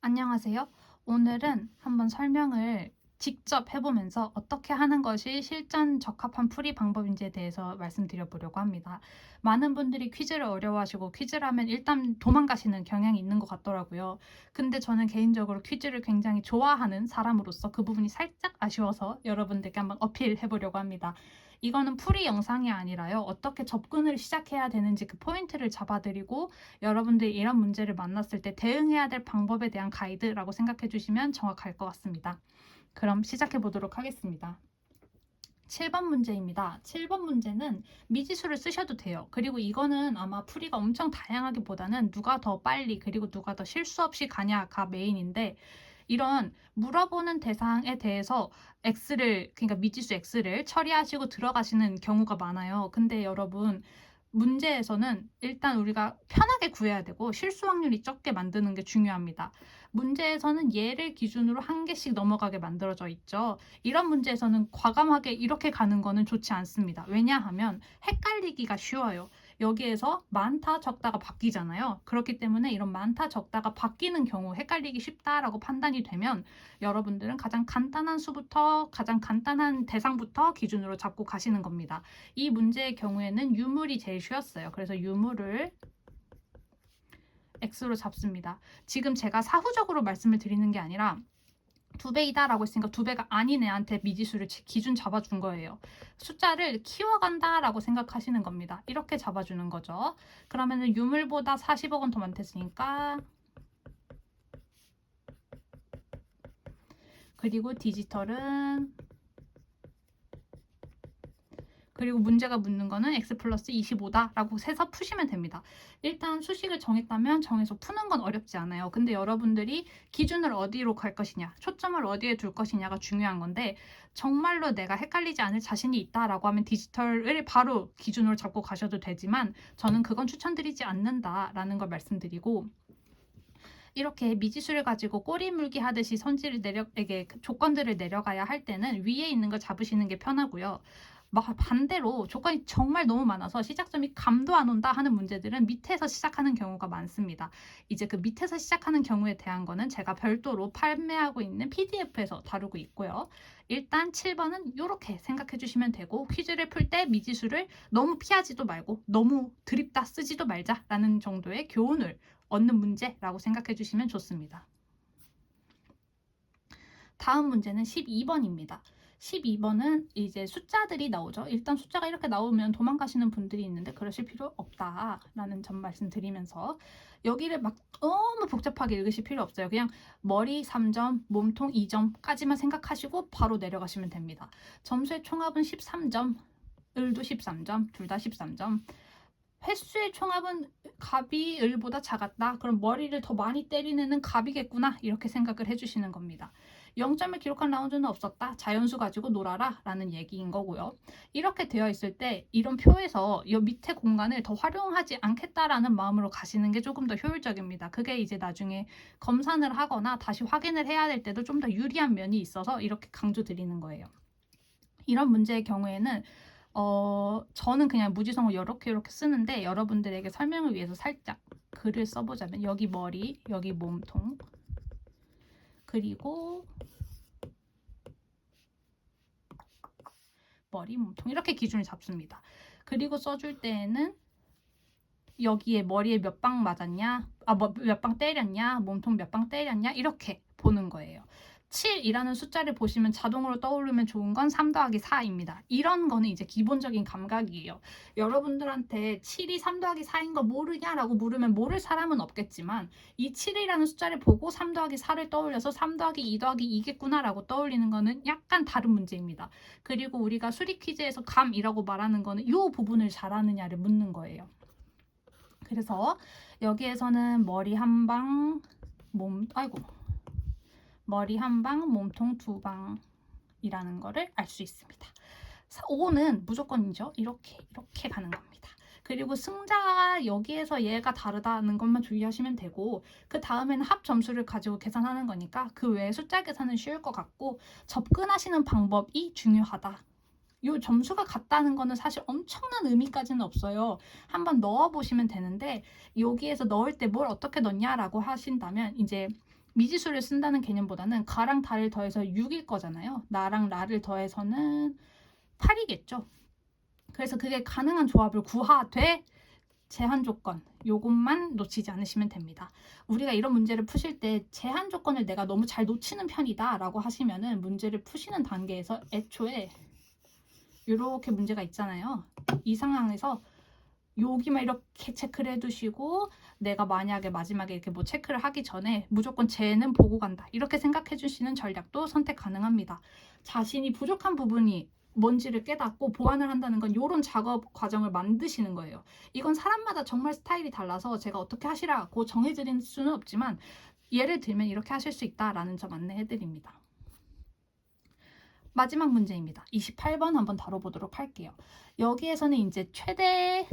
안녕하세요. 오늘은 한번 설명을 직접 해보면서 어떻게 하는 것이 실전 적합한 풀이 방법인지에 대해서 말씀드려 보려고 합니다. 많은 분들이 퀴즈를 어려워하시고 퀴즈를 하면 일단 도망가시는 경향이 있는 것 같더라고요. 근데 저는 개인적으로 퀴즈를 굉장히 좋아하는 사람으로서 그 부분이 살짝 아쉬워서 여러분들께 한번 어필해 보려고 합니다. 이거는 풀이 영상이 아니라요. 어떻게 접근을 시작해야 되는지 그 포인트를 잡아드리고 여러분들이 이런 문제를 만났을 때 대응해야 될 방법에 대한 가이드라고 생각해 주시면 정확할 것 같습니다. 그럼 시작해 보도록 하겠습니다. 7번 문제입니다. 7번 문제는 미지수를 쓰셔도 돼요. 그리고 이거는 아마 풀이가 엄청 다양하기보다는 누가 더 빨리 그리고 누가 더 실수 없이 가냐가 메인인데 이런 물어보는 대상에 대해서 그러니까 미지수 x를 처리하시고 들어가시는 경우가 많아요. 근데 여러분 문제에서는 일단 우리가 편하게 구해야 되고 실수 확률이 적게 만드는 게 중요합니다. 문제에서는 얘를 기준으로 한 개씩 넘어가게 만들어져 있죠. 이런 문제에서는 과감하게 이렇게 가는 거는 좋지 않습니다. 왜냐하면 헷갈리기가 쉬워요. 여기에서 많다 적다가 바뀌잖아요. 그렇기 때문에 이런 많다 적다가 바뀌는 경우 헷갈리기 쉽다라고 판단이 되면 여러분들은 가장 간단한 수부터 가장 간단한 대상부터 기준으로 잡고 가시는 겁니다. 이 문제의 경우에는 유물이 제일 쉬웠어요. 그래서 유물을 x로 잡습니다. 지금 제가 사후적으로 말씀을 드리는 게 아니라 2배이다 라고 했으니까 2배가 아닌 애한테 미지수를 기준 잡아준 거예요. 숫자를 키워간다 라고 생각하시는 겁니다. 이렇게 잡아주는 거죠. 그러면 유물보다 40억은 더 많댔으니까 그리고 디지털은 그리고 문제가 묻는 거는 x 플러스 25다라고 세서 푸시면 됩니다. 일단 수식을 정했다면 정해서 푸는 건 어렵지 않아요. 근데 여러분들이 기준을 어디로 갈 것이냐, 초점을 어디에 둘 것이냐가 중요한 건데 정말로 내가 헷갈리지 않을 자신이 있다라고 하면 디지털을 바로 기준으로 잡고 가셔도 되지만 저는 그건 추천드리지 않는다라는 걸 말씀드리고 이렇게 미지수를 가지고 꼬리 물기 하듯이 조건들을 내려가야 할 때는 위에 있는 걸 잡으시는 게 편하고요. 반대로 조건이 정말 너무 많아서 시작점이 감도 안 온다 하는 문제들은 밑에서 시작하는 경우가 많습니다. 이제 그 밑에서 시작하는 경우에 대한 거는 제가 별도로 판매하고 있는 PDF에서 다루고 있고요. 일단 7번은 이렇게 생각해 주시면 되고 퀴즈를 풀 때 미지수를 너무 피하지도 말고 너무 드립다 쓰지도 말자라는 정도의 교훈을 얻는 문제라고 생각해 주시면 좋습니다. 다음 문제는 12번입니다. 12번은 이제 숫자들이 나오죠. 일단 숫자가 이렇게 나오면 도망가시는 분들이 있는데 그러실 필요 없다라는 점 말씀드리면서 여기를 막 너무 복잡하게 읽으실 필요 없어요. 그냥 머리 3점, 몸통 2점까지만 생각하시고 바로 내려가시면 됩니다. 점수의 총합은 13점, 을도 13점, 둘 다 13점. 횟수의 총합은 갑이 을보다 작았다. 그럼 머리를 더 많이 때리는 애는 갑이겠구나. 이렇게 생각을 해주시는 겁니다. 0점을 기록한 라운드는 없었다. 자연수 가지고 놀아라 라는 얘기인 거고요. 이렇게 되어 있을 때 이런 표에서 이 밑에 공간을 더 활용하지 않겠다라는 마음으로 가시는 게 조금 더 효율적입니다. 그게 이제 나중에 검산을 하거나 다시 확인을 해야 될 때도 좀 더 유리한 면이 있어서 이렇게 강조드리는 거예요. 이런 문제의 경우에는 저는 그냥 무지성을 이렇게 쓰는데 여러분들에게 설명을 위해서 살짝 글을 써보자면 여기 머리, 여기 몸통, 그리고 머리, 몸통 이렇게 기준을 잡습니다. 그리고 써줄 때에는 여기에 머리에 몇 방 맞았냐, 몇 방 때렸냐, 몸통 몇 방 때렸냐 이렇게 보는 거예요. 7이라는 숫자를 보시면 자동으로 떠오르면 좋은 건 3 더하기 4입니다. 이런 거는 이제 기본적인 감각이에요. 여러분들한테 7이 3 더하기 4인 거 모르냐라고 물으면 모를 사람은 없겠지만 이 7이라는 숫자를 보고 3 더하기 4를 떠올려서 3 더하기 2 더하기 2겠구나라고 떠올리는 거는 약간 다른 문제입니다. 그리고 우리가 수리 퀴즈에서 감이라고 말하는 거는 이 부분을 잘하느냐를 묻는 거예요. 그래서 여기에서는 머리 한 방, 머리 한 방, 몸통 두 방이라는 거를 알 수 있습니다. 5는 무조건이죠. 이렇게 가는 겁니다. 그리고 승자가 여기에서 얘가 다르다는 것만 주의하시면 되고 그 다음에는 합 점수를 가지고 계산하는 거니까 그 외에 숫자 계산은 쉬울 것 같고 접근하시는 방법이 중요하다. 요 점수가 같다는 거는 사실 엄청난 의미까지는 없어요. 한번 넣어보시면 되는데 여기에서 넣을 때 뭘 어떻게 넣냐라고 하신다면 이제 미지수를 쓴다는 개념보다는 가랑 다를 더해서 6일 거잖아요. 나랑 라를 더해서는 8이겠죠. 그래서 그게 가능한 조합을 구하되 제한 조건 요것만 놓치지 않으시면 됩니다. 우리가 이런 문제를 푸실 때 제한 조건을 내가 너무 잘 놓치는 편이다 라고 하시면은 문제를 푸시는 단계에서 애초에 이렇게 문제가 있잖아요. 이 상황에서 여기만 이렇게 체크를 해두시고 내가 만약에 마지막에 이렇게 뭐 체크를 하기 전에 무조건 쟤는 보고 간다 이렇게 생각해 주시는 전략도 선택 가능합니다. 자신이 부족한 부분이 뭔지를 깨닫고 보완을 한다는 건 이런 작업 과정을 만드시는 거예요. 이건 사람마다 정말 스타일이 달라서 제가 어떻게 하시라고 정해드릴 수는 없지만 예를 들면 이렇게 하실 수 있다라는 점 안내해 드립니다. 마지막 문제입니다. 28번 한번 다뤄보도록 할게요. 여기에서는 이제 최대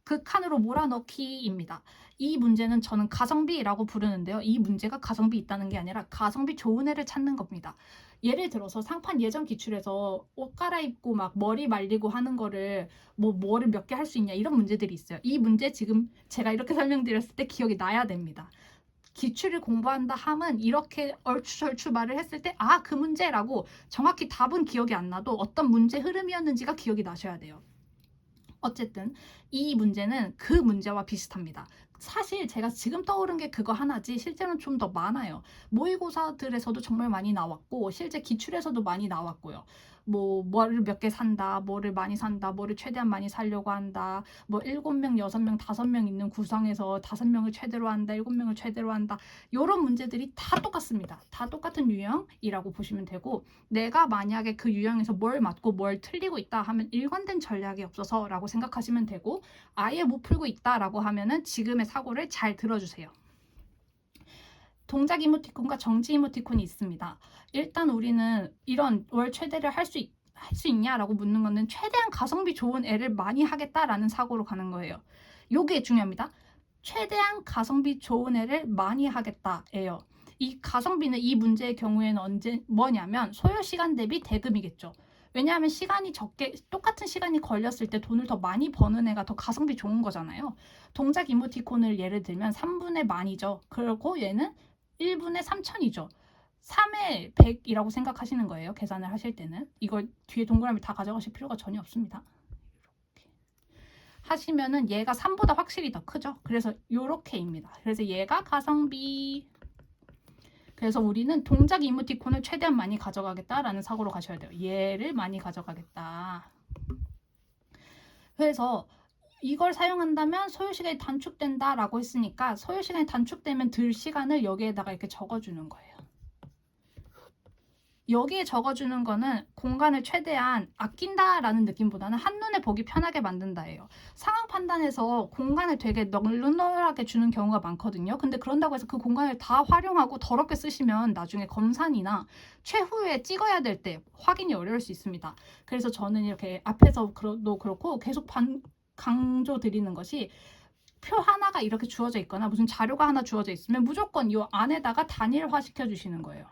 극한으로 몰아넣기입니다. 이 문제는 저는 가성비라고 부르는데요. 이 문제가 가성비 있다는 게 아니라 가성비 좋은 애를 찾는 겁니다. 예를 들어서 상판 예전 기출에서 옷 갈아입고 막 머리 말리고 하는 거를 뭐를 몇 개 할 수 있냐 이런 문제들이 있어요. 이 문제 지금 제가 이렇게 설명드렸을 때 기억이 나야 됩니다. 기출을 공부한다 함은 이렇게 얼추절추 말을 했을 때 아, 그 문제라고 정확히 답은 기억이 안 나도 어떤 문제 흐름이었는지가 기억이 나셔야 돼요. 어쨌든 이 문제는 그 문제와 비슷합니다. 사실 제가 지금 떠오른 게 그거 하나지 실제로는 좀 더 많아요. 모의고사들에서도 정말 많이 나왔고 실제 기출에서도 많이 나왔고요. 뭐를 몇 개 산다, 뭐를 많이 산다, 뭐를 최대한 많이 사려고 한다, 뭐 7명, 6명, 5명 있는 구성에서 5명을 최대로 한다, 7명을 최대로 한다 이런 문제들이 다 똑같습니다. 다 똑같은 유형이라고 보시면 되고 내가 만약에 그 유형에서 뭘 맞고 뭘 틀리고 있다 하면 일관된 전략이 없어서 라고 생각하시면 되고 아예 못 풀고 있다라고 하면은 지금의 사고를 잘 들어주세요. 동작 이모티콘과 정지 이모티콘이 있습니다. 일단 우리는 이런 월 최대를 할 수 있냐라고 묻는 거는 최대한 가성비 좋은 애를 많이 하겠다라는 사고로 가는 거예요. 요게 중요합니다. 최대한 가성비 좋은 애를 많이 하겠다예요. 이 가성비는 이 문제의 경우에는 뭐냐면 소요 시간 대비 대금이겠죠. 왜냐하면 시간이 적게 똑같은 시간이 걸렸을 때 돈을 더 많이 버는 애가 더 가성비 좋은 거잖아요. 동작 이모티콘을 예를 들면 3분의 10,000이죠. 그리고 얘는 1분의 3,000이죠. 3의 100이라고 생각하시는 거예요. 계산을 하실 때는. 이걸 뒤에 동그라미 다 가져가실 필요가 전혀 없습니다. 이렇게 하시면은 얘가 3보다 확실히 더 크죠. 그래서 이렇게입니다. 그래서 얘가 가성비. 그래서 우리는 동작 이모티콘을 최대한 많이 가져가겠다라는 사고로 가셔야 돼요. 얘를 많이 가져가겠다. 그래서 이걸 사용한다면 소요시간이 단축된다라고 했으니까 소요시간이 단축되면 들 시간을 여기에다가 이렇게 적어주는 거예요. 여기에 적어주는 거는 공간을 최대한 아낀다라는 느낌보다는 한눈에 보기 편하게 만든다예요. 상황 판단에서 공간을 되게 널널하게 주는 경우가 많거든요. 근데 그런다고 해서 그 공간을 다 활용하고 더럽게 쓰시면 나중에 검산이나 최후에 찍어야 될 때 확인이 어려울 수 있습니다. 그래서 저는 이렇게 앞에서도 그렇고 계속 강조 드리는 것이 표 하나가 이렇게 주어져 있거나 무슨 자료가 하나 주어져 있으면 무조건 이 안에다가 단일화 시켜주시는 거예요.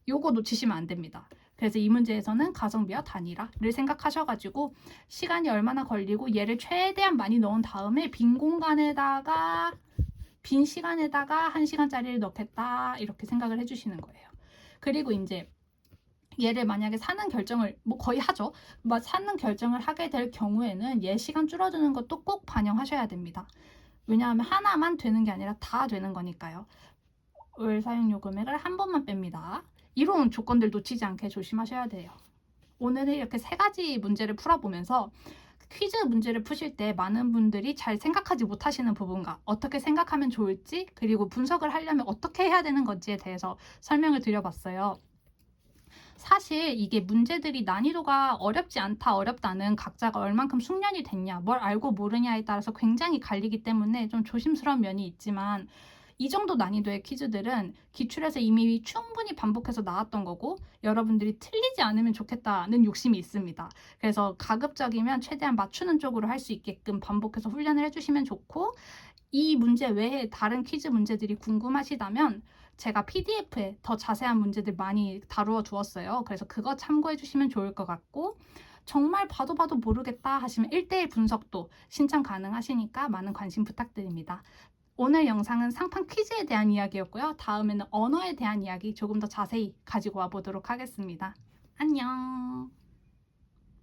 요거 놓치시면 안 됩니다. 그래서 이 문제에서는 가성비와 단일화를 생각하셔가지고 시간이 얼마나 걸리고 얘를 최대한 많이 넣은 다음에 빈 공간에다가 빈 시간에다가 1시간짜리를 넣겠다 이렇게 생각을 해주시는 거예요. 그리고 이제 얘를 만약에 사는 결정을 거의 하죠. 사는 결정을 하게 될 경우에는 얘 시간 줄어드는 것도 꼭 반영하셔야 됩니다. 왜냐하면 하나만 되는 게 아니라 다 되는 거니까요. 월 사용료 금액을 한 번만 뺍니다. 이런 조건들 놓치지 않게 조심하셔야 돼요. 오늘은 이렇게 3가지 문제를 풀어보면서 퀴즈 문제를 푸실 때 많은 분들이 잘 생각하지 못하시는 부분과 어떻게 생각하면 좋을지 그리고 분석을 하려면 어떻게 해야 되는 건지에 대해서 설명을 드려봤어요. 사실 이게 문제들이 난이도가 어렵지 않다 어렵다는 각자가 얼만큼 숙련이 됐냐 뭘 알고 모르냐에 따라서 굉장히 갈리기 때문에 좀 조심스러운 면이 있지만 이 정도 난이도의 퀴즈들은 기출에서 이미 충분히 반복해서 나왔던 거고 여러분들이 틀리지 않으면 좋겠다는 욕심이 있습니다. 그래서 가급적이면 최대한 맞추는 쪽으로 할 수 있게끔 반복해서 훈련을 해주시면 좋고 이 문제 외에 다른 퀴즈 문제들이 궁금하시다면 제가 PDF에 더 자세한 문제들 많이 다루어 두었어요. 그래서 그거 참고해 주시면 좋을 것 같고 정말 봐도 모르겠다 하시면 1:1 분석도 신청 가능하시니까 많은 관심 부탁드립니다. 오늘 영상은 상판 퀴즈에 대한 이야기였고요. 다음에는 언어에 대한 이야기 조금 더 자세히 가지고 와 보도록 하겠습니다. 안녕.